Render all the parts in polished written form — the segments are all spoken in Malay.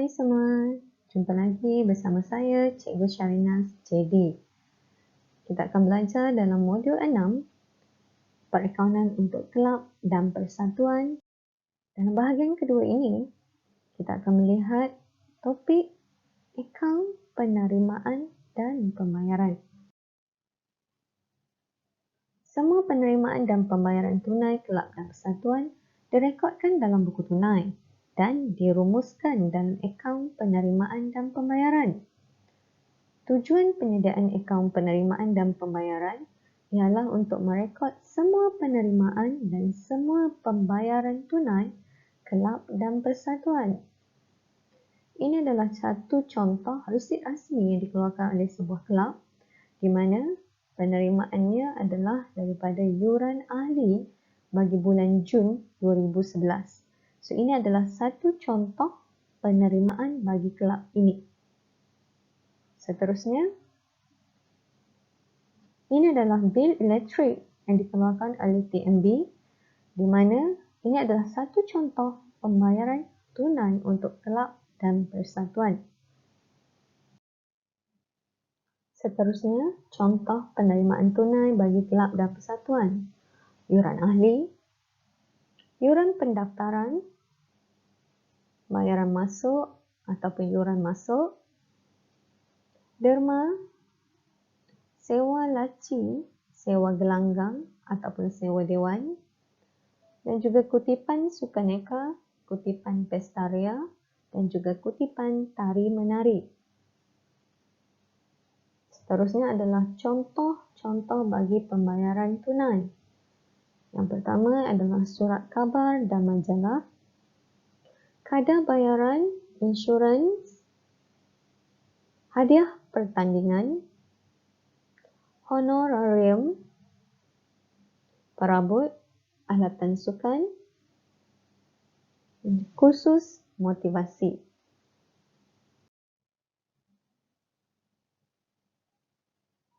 Hai semua, jumpa lagi bersama saya Cikgu Syarinas JD. Kita akan belajar dalam modul 6 Perakaunan untuk kelab dan persatuan. Dalam bahagian kedua ini, kita akan melihat topik akaun penerimaan dan pembayaran. Semua penerimaan dan pembayaran tunai kelab dan persatuan direkodkan dalam buku tunai dan dirumuskan dalam akaun penerimaan dan pembayaran. Tujuan penyediaan akaun penerimaan dan pembayaran ialah untuk merekod semua penerimaan dan semua pembayaran tunai kelab dan persatuan. Ini adalah satu contoh resit asli yang dikeluarkan oleh sebuah kelab di mana penerimaannya adalah daripada yuran ahli bagi bulan Jun 2011. So, ini adalah satu contoh penerimaan bagi kelab ini. Seterusnya, ini adalah bil elektrik yang dikeluarkan oleh TNB di mana ini adalah satu contoh pembayaran tunai untuk kelab dan persatuan. Seterusnya, contoh penerimaan tunai bagi kelab dan persatuan. Yuran ahli, yuran pendaftaran, bayaran masuk ataupun yuran masuk, derma, sewa laci, sewa gelanggang ataupun sewa dewan, dan juga kutipan sukaneka, kutipan pestaria dan juga kutipan tari menari. Seterusnya adalah contoh-contoh bagi pembayaran tunai. Yang pertama adalah surat khabar dan majalah, kadar bayaran, insurans, hadiah pertandingan, honorarium, perabot, alatan sukan, kursus motivasi.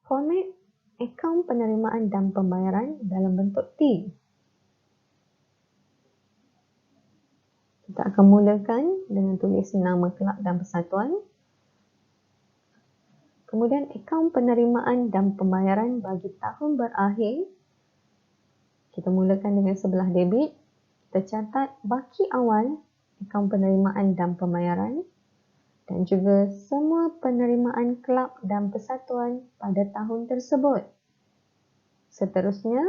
Format akaun penerimaan dan pembayaran dalam bentuk T. Kita akan mulakan dengan tulis nama kelab dan persatuan. Kemudian akaun penerimaan dan pembayaran bagi tahun berakhir. Kita mulakan dengan sebelah debit. Kita catat baki awal akaun penerimaan dan pembayaran dan juga semua penerimaan kelab dan persatuan pada tahun tersebut. Seterusnya,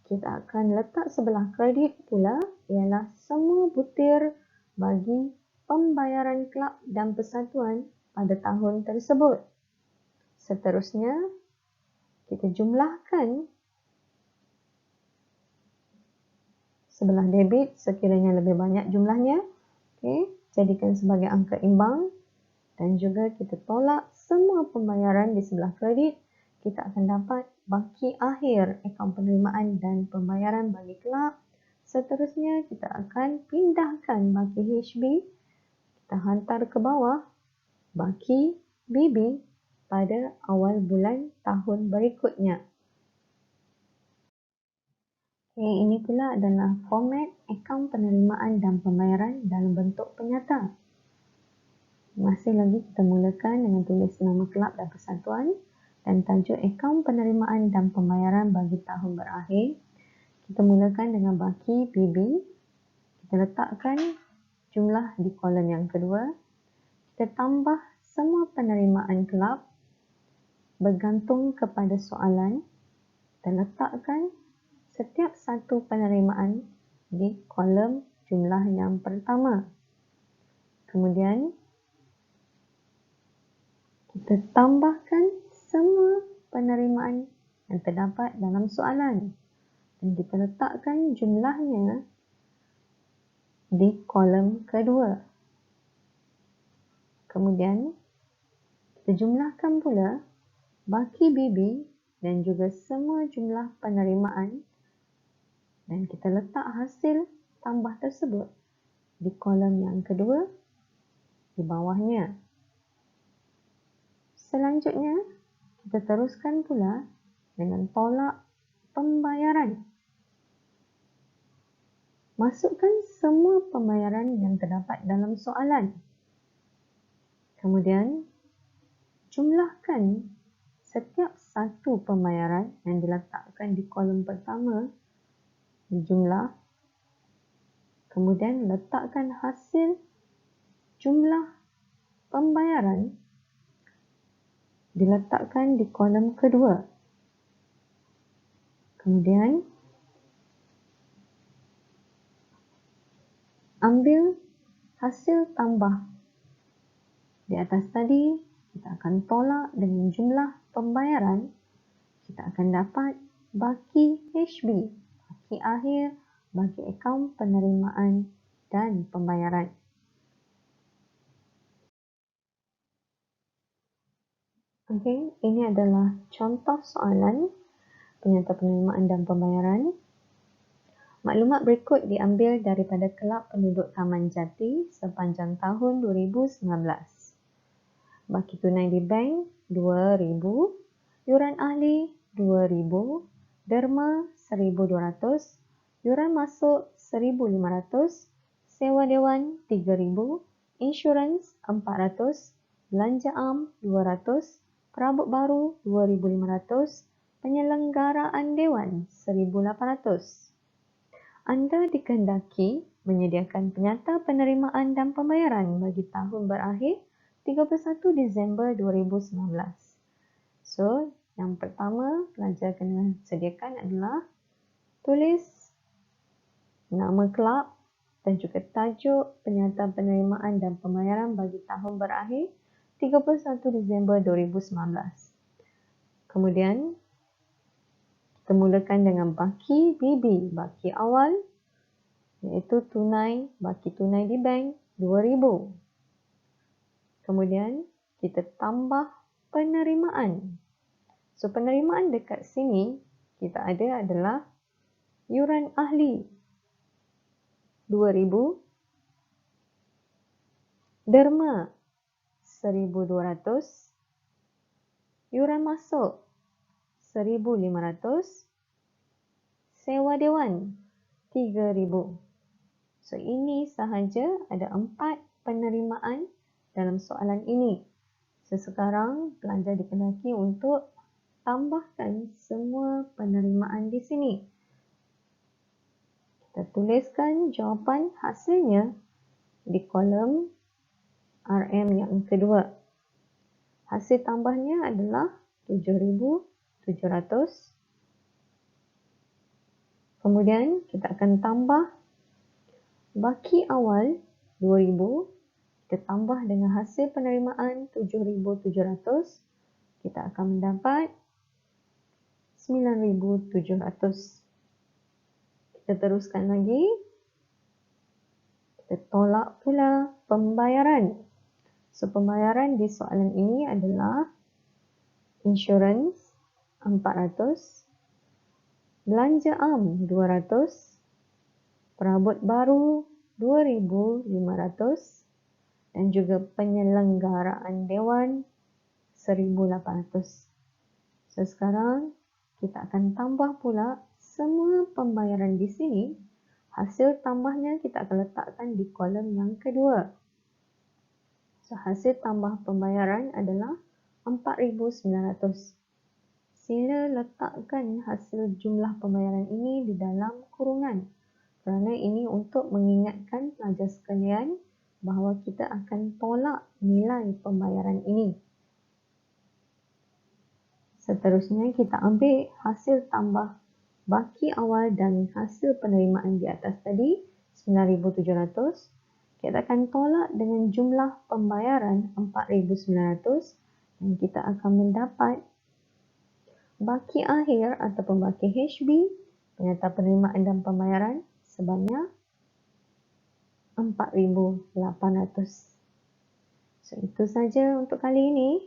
kita akan letak sebelah kredit pula ialah semua butir bagi pembayaran kelab dan persatuan pada tahun tersebut. Seterusnya, kita jumlahkan sebelah debit sekiranya lebih banyak jumlahnya. Okey, jadikan sebagai angka imbang dan juga kita tolak semua pembayaran di sebelah kredit. Kita akan dapat baki akhir akaun penerimaan dan pembayaran bagi kelab. Seterusnya, kita akan pindahkan baki HB. Kita hantar ke bawah baki BB pada awal bulan tahun berikutnya. Okay, ini pula adalah format akaun penerimaan dan pembayaran dalam bentuk penyata. Masih lagi kita mulakan dengan tulis nama kelab dan persatuan dan tajuk akaun penerimaan dan pembayaran bagi tahun berakhir. Kita mulakan dengan baki BB. Kita letakkan jumlah di kolom yang kedua. Kita tambah semua penerimaan kelab bergantung kepada soalan dan letakkan setiap satu penerimaan di kolom jumlah yang pertama. Kemudian, kita tambahkan semua penerimaan yang terdapat dalam soalan dan kita letakkan jumlahnya di kolom kedua. Kemudian, kita jumlahkan pula baki BB dan juga semua jumlah penerimaan dan kita letak hasil tambah tersebut di kolom yang kedua di bawahnya. Selanjutnya, kita teruskan pula dengan tolak pembayaran. Masukkan semua pembayaran yang terdapat dalam soalan Kemudian, jumlahkan setiap satu pembayaran yang diletakkan di kolom pertama, jumlah. Kemudian, letakkan hasil jumlah pembayaran diletakkan di kolom kedua. Kemudian, ambil hasil tambah. Di atas tadi, kita akan tolak dengan jumlah pembayaran. Kita akan dapat baki HB, baki akhir, bagi akaun penerimaan dan pembayaran. Okey, ini adalah contoh soalan penyata penerimaan dan pembayaran. Maklumat berikut diambil daripada Kelab Penduduk Taman Jati sepanjang tahun 2019. Baki tunai di bank RM2,000, yuran ahli RM2,000, derma RM1,200, yuran masuk RM1,500, sewa dewan RM3,000, insurans RM400, belanja am RM200, perabot baru RM2,500, penyelenggaraan dewan RM1,800. Anda dikehendaki menyediakan penyata penerimaan dan pembayaran bagi tahun berakhir 31 Disember 2019. So, yang pertama pelajar kena sediakan adalah tulis nama kelab dan juga tajuk penyata penerimaan dan pembayaran bagi tahun berakhir 31 Disember 2019. Kemudian, kita mulakan dengan baki BB, baki awal, iaitu baki tunai di bank RM2,000. Kemudian, kita tambah penerimaan. So, penerimaan dekat sini, kita ada adalah yuran ahli RM2,000, derma RM1,200, yuran masuk RM1,500, sewa dewan RM3,000. So, ini sahaja ada 4 penerimaan dalam soalan ini. So, sekarang pelajar dikehendaki untuk tambahkan semua penerimaan di sini. Kita tuliskan jawapan hasilnya di kolom RM yang kedua. Hasil tambahnya adalah RM7,700. Kemudian kita akan tambah baki awal RM2,000. Kita tambah dengan hasil penerimaan RM7,700. Kita akan mendapat RM9,700. Kita teruskan lagi. Kita tolak pula pembayaran. So, pembayaran di soalan ini adalah insurans RM400, belanja am RM200, perabot baru RM2,500 dan juga penyelenggaraan dewan RM1,800. So, sekarang kita akan tambah pula semua pembayaran di sini. Hasil tambahnya kita akan letakkan di kolom yang kedua. So, hasil tambah pembayaran adalah RM4,900. Sila letakkan hasil jumlah pembayaran ini di dalam kurungan kerana ini untuk mengingatkan pelajar sekalian bahawa kita akan tolak nilai pembayaran ini. Seterusnya kita ambil hasil tambah baki awal dan hasil penerimaan di atas tadi RM9,700. Kita akan tolak dengan jumlah pembayaran RM4,900 dan kita akan mendapat baki akhir ataupun baki HB, penyata penerimaan dan pembayaran sebanyak RM4,800. So, itu saja untuk kali ini.